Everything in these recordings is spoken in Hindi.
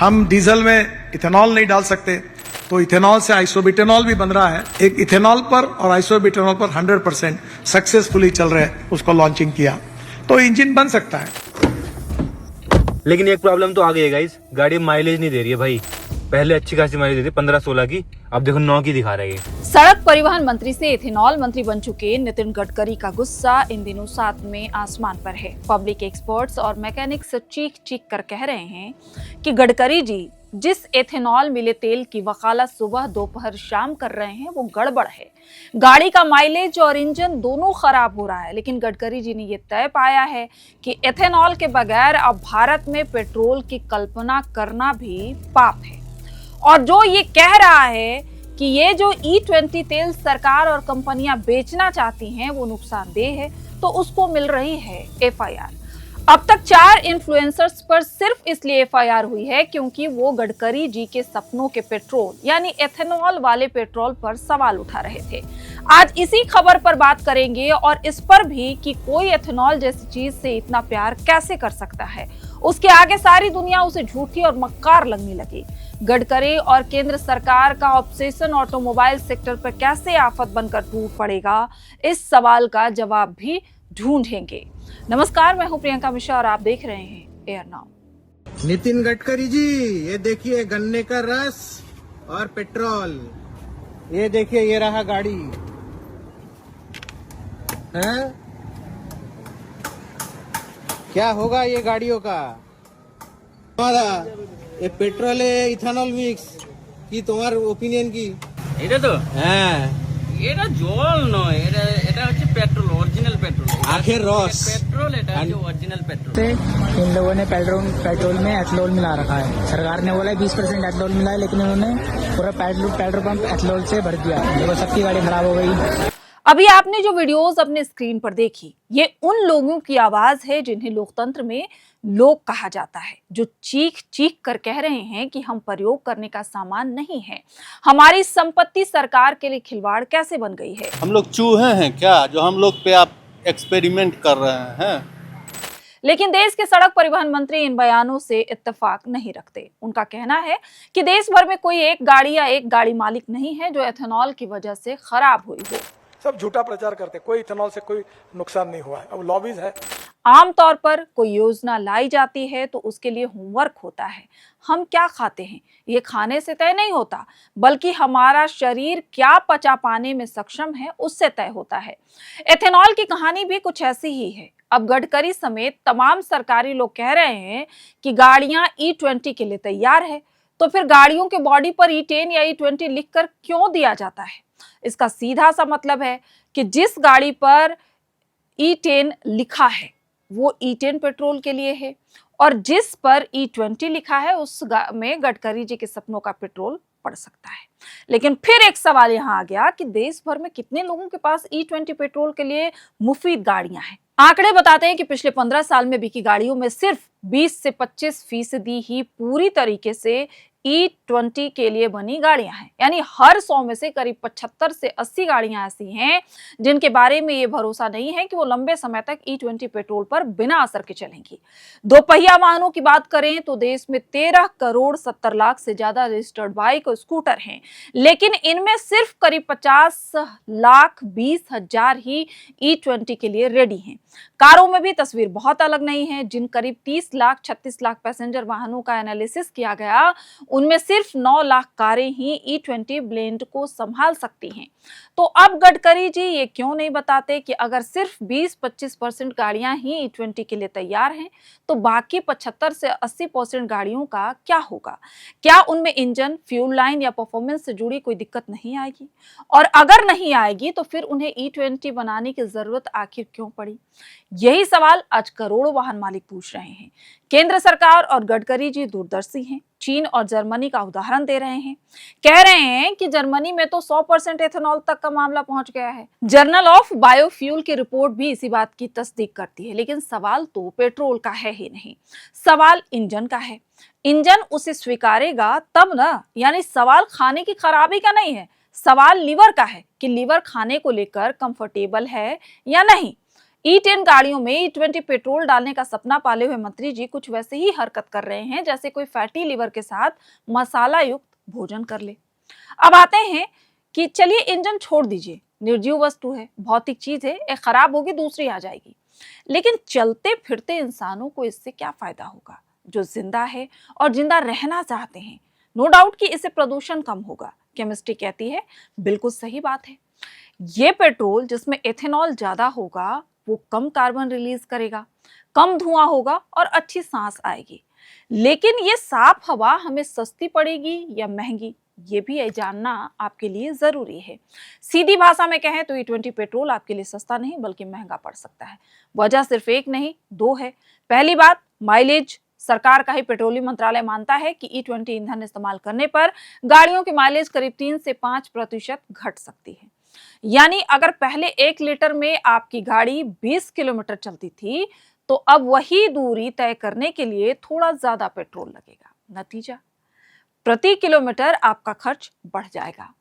हम डीजल में इथेनॉल नहीं डाल सकते, तो इथेनॉल से आइसोब्यूटेनॉल भी बन रहा है। एक इथेनॉल पर और आइसोब्यूटेनॉल पर 100% सक्सेसफुली चल रहे हैं, उसको लॉन्चिंग किया, तो इंजन बन सकता है। लेकिन एक प्रॉब्लम तो आ गई है गाइस, गाड़ी माइलेज नहीं दे रही है भाई। पहले अच्छी खासी माइलेज देती 15-16 की, अब देखो 9 की दिखा रही है। सड़क परिवहन मंत्री से इथेनॉल मंत्री बन चुके नितिन गडकरी का गुस्सा इन दिनों साथ में आसमान पर है। पब्लिक एक्सपर्ट्स और मैकेनिक्स चीख चीख कर कह रहे हैं कि गडकरी जी जिस एथेनॉल मिले तेल की वकालत सुबह दोपहर शाम कर रहे हैं वो गड़बड़ है। गाड़ी का माइलेज और इंजन दोनों खराब हो रहा है, लेकिन गडकरी जी ने ये तय पाया है कि एथेनॉल के बगैर अब भारत में पेट्रोल की कल्पना करना भी पाप है। और जो ये कह रहा है कि ये जो E20 तेल सरकार और कंपनियां बेचना चाहती हैं वो नुकसानदेह है, तो उसको मिल रही है FIR। अब तक 4 इन्फ्लुएंसर्स पर सिर्फ इसलिए FIR हुई है क्योंकि वो गडकरी जी के सपनों के पेट्रोल यानी एथेनॉल वाले पेट्रोल पर सवाल उठा रहे थे। आज इसी खबर पर बात करेंगे और इस पर भी कि कोई एथेनॉल जैसी चीज से इतना प्यार कैसे कर सकता है। उसके आगे सारी दुनिया उसे झूठी और मक्कार लगने लगी। गडकरी और केंद्र सरकार का ऑब्सेशन ऑटोमोबाइल सेक्टर पर कैसे आफत बनकर टूट पड़ेगा, इस सवाल का जवाब भी ढूंढेंगे। नमस्कार, मैं हूं प्रियंका मिश्रा और आप देख रहे हैं एयर नाउ। नितिन गडकरी जी, ये देखिए गन्ने का रस और पेट्रोल। ये देखिए, ये रहा गाड़ी है। क्या होगा ये गाड़ियों का? हमारा ये पेट्रोल है इथेनॉल मिक्स की তোমার ওপিনিয়ন কি? এটা তো হ্যাঁ, এটা জল নয়, এটা হচ্ছে পেট্রোল, অরিজিনাল পেট্রোল, আখের রস। पेट्रोल এটা হচ্ছে অরিজিনাल पेट्रोल। इन लोगों ने पेट्रोल में एथनॉल मिला रखा है। सरकार ने बोला 20% एथनॉल मिला है, लेकिन इन्होंने पूरा पेट्रोल पंप एथनॉल से भर दिया। देखो सबकी गाड़ी खराब हो गई। अभी आपने जो वीडियोस अपने स्क्रीन पर देखी, ये उन लोगों की आवाज है जिन्हें लोकतंत्र में लोग कहा जाता है, जो चीख चीख कर कह रहे हैं कि हम प्रयोग करने का सामान नहीं है। हमारी संपत्ति सरकार के लिए खिलवाड़ कैसे बन गई है। हम लोग चूहे हैं क्या जो हम लोग पे आप एक्सपेरिमेंट कर रहे हैं? लेकिन देश के सड़क परिवहन मंत्री इन बयानों से इत्तेफाक नहीं रखते। उनका कहना है कि देश भर में कोई एक गाड़ी या एक गाड़ी मालिक नहीं है जो एथेनॉल की वजह से खराब हुई हो। सब झूठा प्रचार करते, कोई इथेनॉल से कोई नुकसान नहीं हुआ है। अब लॉबीज है। आमतौर पर कोई योजना लाई जाती है तो उसके लिए होमवर्क होता है। हम क्या खाते हैं ये खाने से तय नहीं होता, बल्कि हमारा शरीर क्या पचा पाने में सक्षम है उससे तय होता है। एथेनॉल की कहानी भी कुछ ऐसी ही है। अब गडकरी समेत तमाम सरकारी लोग कह रहे हैं कि गाड़ियां E20 के लिए तैयार है, तो फिर गाड़ियों के बॉडी पर E10 या E20 लिखकर क्यों दिया जाता है? इसका सीधा सा मतलब है कि जिस गाड़ी पर E10 लिखा है वो E10 पेट्रोल के लिए है, और जिस पर E20 लिखा है उस में गडकरी जी के सपनों का पेट्रोल पड़ सकता है। लेकिन फिर एक सवाल यहाँ आ गया कि देश भर में कितने लोगों के पास E20 पेट्रोल के लिए मुफीद गाड़ियां हैं। आंकड़े बताते हैं कि पिछले 15 साल में बिकी गाड़ियों में सिर्फ 20 से 25% ही पूरी तरीके से E20 के लिए बनी गाड़ियां हैं। यानी हर 100 में से करीब 75 से 80 गाड़ियां ऐसी हैं जिनके बारे में ये भरोसा नहीं है कि वो लंबे समय तक E20 पेट्रोल पर बिना असर के चलेंगी। दोपहिया वाहनों की बात करें तो देश में 13 करोड़ 70 लाख से ज्यादा रजिस्टर्ड बाइक और स्कूटर हैं, लेकिन इनमें सिर्फ करीब 50 लाख 20 हजार ही E20 के लिए रेडी हैं। कारों में भी तस्वीर बहुत अलग नहीं है। जिन करीब 30 लाख 36 लाख पैसेंजर वाहनों का एनालिसिस किया गया, उनमें सिर्फ 9 लाख कारें ही E20 ब्लेंड को संभाल सकती हैं। तो अब गडकरी जी ये क्यों नहीं बताते कि अगर सिर्फ 20-25% गाड़ियां ही E20 के लिए तैयार हैं, तो बाकी 75 से 80% गाड़ियों का क्या होगा? क्या उनमें इंजन, फ्यूल लाइन या परफॉर्मेंस से जुड़ी कोई दिक्कत नहीं आएगी? और अगर नहीं आएगी तो फिर उन्हें E20 बनाने की जरूरत आखिर क्यों पड़ी? यही सवाल आज करोड़ों वाहन मालिक पूछ रहे हैं। केंद्र सरकार और गडकरी जी दूरदर्शी हैं। चीन और जर्मनी का उदाहरण दे रहे हैं। कह रहे हैं कि जर्मनी में तो 100% एथेनॉल तक का मामला पहुंच गया है। जर्नल ऑफ बायोफ्यूल की रिपोर्ट भी इसी बात की तस्दीक करती है। लेकिन सवाल तो पेट्रोल का है ही नहीं, सवाल इंजन का है। इंजन उसे स्वीकारेगा तब ना, यानी सवाल खाने की खराबी का नहीं है, सवाल लीवर का है कि लीवर खाने को लेकर कंफर्टेबल है या नहीं। E10 गाड़ियों में E20 पेट्रोल डालने का सपना पाले हुए मंत्री जी कुछ वैसे ही हरकत कर रहे हैं जैसे कोई फैटी लिवर के साथ मसाला युक्त भोजन कर ले। अब आते हैं कि चलिए इंजन छोड़ दीजिए, निर्जीव वस्तु है, भौतिक चीज है, एक खराब होगी दूसरी आ जाएगी, लेकिन चलते फिरते इंसानों को इससे क्या फायदा होगा जो जिंदा है और जिंदा रहना चाहते हैं। नो डाउट कि इससे प्रदूषण कम होगा। केमिस्ट्री कहती है बिल्कुल सही बात है। ये पेट्रोल जिसमें एथेनॉल ज्यादा होगा वो कम कार्बन रिलीज करेगा, कम धुआं होगा और अच्छी सांस आएगी। लेकिन ये साफ हवा हमें सस्ती पड़ेगी या महंगी, ये भी जानना आपके लिए जरूरी है। सीधी भाषा में कहें तो E20 पेट्रोल आपके लिए सस्ता नहीं बल्कि महंगा पड़ सकता है। वजह सिर्फ एक नहीं दो है। पहली बात, माइलेज। सरकार का ही पेट्रोलियम मंत्रालय मानता है कि E20 ईंधन इस्तेमाल करने पर गाड़ियों की माइलेज करीब 3 से 5% घट सकती है। यानी अगर पहले 1 लीटर में आपकी गाड़ी 20 किलोमीटर चलती थी तो अब वही दूरी तय करने के लिए थोड़ा ज्यादा पेट्रोल लगेगा। नतीजा, प्रति किलोमीटर आपका खर्च बढ़ जाएगा।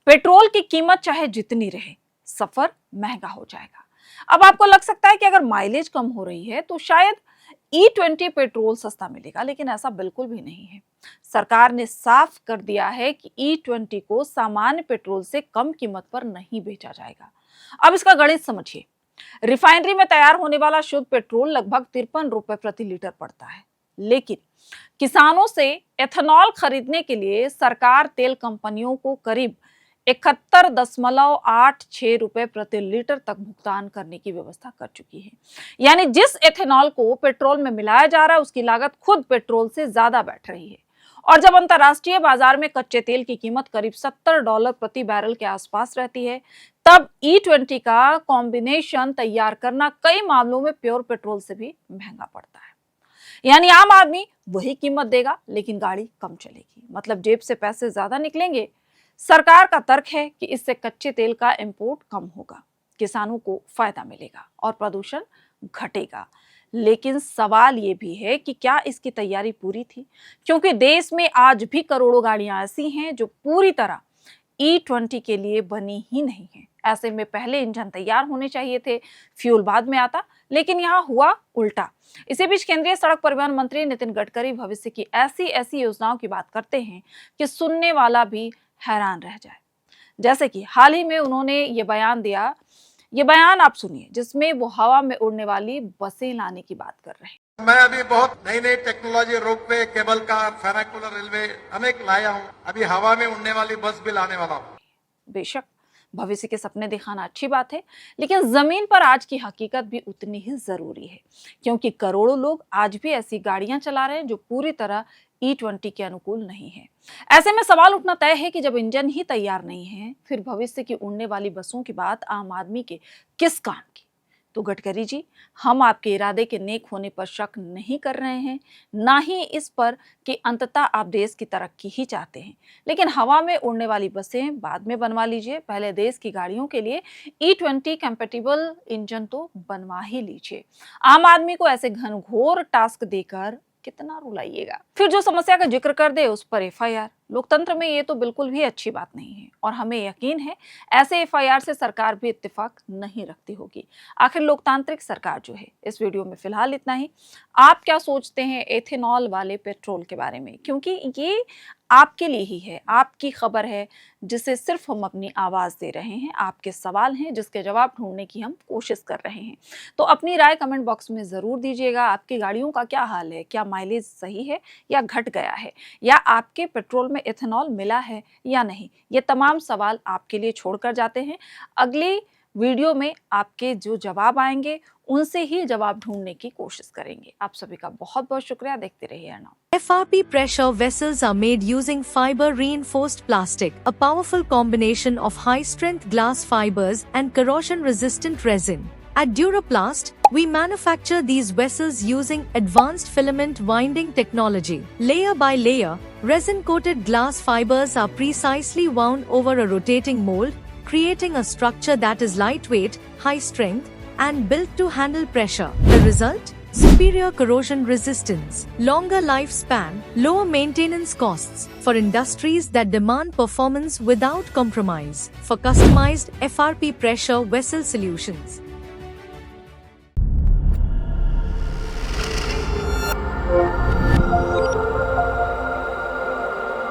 पेट्रोल की कीमत चाहे जितनी रहे, सफर महंगा हो जाएगा। अब आपको लग सकता है कि अगर माइलेज कम हो रही है तो शायद E20 पेट्रोल सस्ता मिलेगा, लेकिन ऐसा बिल्कुल भी नहीं है। सरकार ने साफ कर दिया है कि E20 को सामान्य पेट्रोल से कम कीमत पर नहीं बेचा जाएगा। अब इसका गणित समझिए। रिफाइनरी में तैयार होने वाला शुद्ध पेट्रोल लगभग 53 रुपए प्रति लीटर पड़ता है, लेकिन किसानों से एथेनॉल खरीदने के लिए सरकार तेल कंपनियों को करीब 71.86 रुपए प्रति लीटर तक भुगतान करने की व्यवस्था कर चुकी है। यानी जिस एथेनॉल को पेट्रोल में मिलाया जा रहा है उसकी लागत खुद पेट्रोल से ज्यादा बैठ रही है। और जब अंतर्राष्ट्रीय बाजार में कच्चे तेल की कीमत करीब $70 प्रति बैरल के आसपास रहती है, तब E20 का कॉम्बिनेशन तैयार करना कई मामलों में प्योर पेट्रोल से भी महंगा पड़ता है। यानी आम आदमी वही कीमत देगा लेकिन गाड़ी कम चलेगी, मतलब जेब से पैसे ज्यादा निकलेंगे। सरकार का तर्क है कि इससे कच्चे तेल का इंपोर्ट कम होगा, किसानों को फायदा मिलेगा और प्रदूषण घटेगा। लेकिन सवाल ये भी है कि क्या इसकी तैयारी पूरी थी, क्योंकि देश में आज भी करोड़ों गाड़ियां ऐसी हैं जो पूरी तरह E20 के लिए बनी ही नहीं है। ऐसे में पहले इंजन तैयार होने चाहिए थे, फ्यूल बाद में आता, लेकिन यहाँ हुआ उल्टा। इसी बीच केंद्रीय सड़क परिवहन मंत्री नितिन गडकरी भविष्य की ऐसी योजनाओं की बात करते हैं कि सुनने वाला भी हैरान रह जाए। जैसे कि हाल ही में उन्होंने ये बयान दिया, ये बयान आप सुनिए, जिसमें वो हवा में उड़ने वाली बसें लाने की बात कर रहे हैं। मैं अभी बहुत नई नई technology, ropeway, cable car, funicular railway अनेक लाया हूँ। अभी हवा में उड़ने वाली बस भी लाने वाला हूँ। बेशक भविष्य के सपने दिखाना अच्छी बात है, लेकिन जमीन पर आज की हकीकत भी उतनी ही जरूरी है, क्योंकि करोड़ों लोग आज भी ऐसी गाड़ियां चला रहे हैं जो पूरी तरह E20 के अनुकूल नहीं है। ऐसे में सवाल उठना तय है कि जब इंजन ही तैयार नहीं है, फिर भविष्य की उड़ने वाली बसों की बात आम आदमी के किस काम की। तो गडकरी जी, हम आपके इरादे के नेक होने पर शक नहीं कर रहे हैं, ना ही इस पर कि अंततः आप देश की तरक्की ही चाहते हैं। लेकिन हवा में उड़ने वाली बसें बाद में बनवा लीजिए, पहले देश की गाड़ियों के लिए E20 कंपैटिबल इंजन तो बनवा ही लीजिए। आम आदमी को ऐसे घनघोर टास्क देकर कितना रुलाइएगा। फिर जो समस्या का जिक्र कर दे उस पर FIR। लोकतंत्र में ये तो बिल्कुल भी अच्छी बात नहीं है और हमें यकीन है ऐसे FIR से सरकार भी इत्तेफाक नहीं रखती होगी। आखिर लोकतांत्रिक सरकार जो है। इस वीडियो में फिलहाल इतना ही। आप क्या सोचते हैं एथेनॉल वाले पेट्रोल के बारे में, क्योंकि ये आपके लिए ही है, आपकी खबर है, जिसे सिर्फ हम अपनी आवाज दे रहे हैं। आपके सवाल हैं जिसके जवाब ढूंढने की हम कोशिश कर रहे हैं। तो अपनी राय कमेंट बॉक्स में जरूर दीजिएगा। आपकी गाड़ियों का क्या हाल है, क्या माइलेज सही है या घट गया है, या आपके पेट्रोल में एथेनॉल मिला है या नहीं। ये तमाम सवाल आपके लिए छोड़कर जाते हैं। अगली वीडियो में आपके जो जवाब आएंगे उनसे ही जवाब ढूंढने की कोशिश करेंगे। आप सभी का बहुत बहुत शुक्रिया। देखते रहिए Arnav. FRP pressure vessels are made using fiber reinforced plastic, a powerful combination of high strength glass fibers and corrosion resistant resin. At Duraplast, we manufacture these vessels using advanced filament winding technology. Layer by layer, resin coated glass fibers are precisely wound over a rotating mold, creating a structure that is lightweight, high strength, and built to handle pressure. The result? Superior corrosion resistance, longer lifespan, lower maintenance costs for industries that demand performance without compromise. For customized FRP pressure vessel solutions,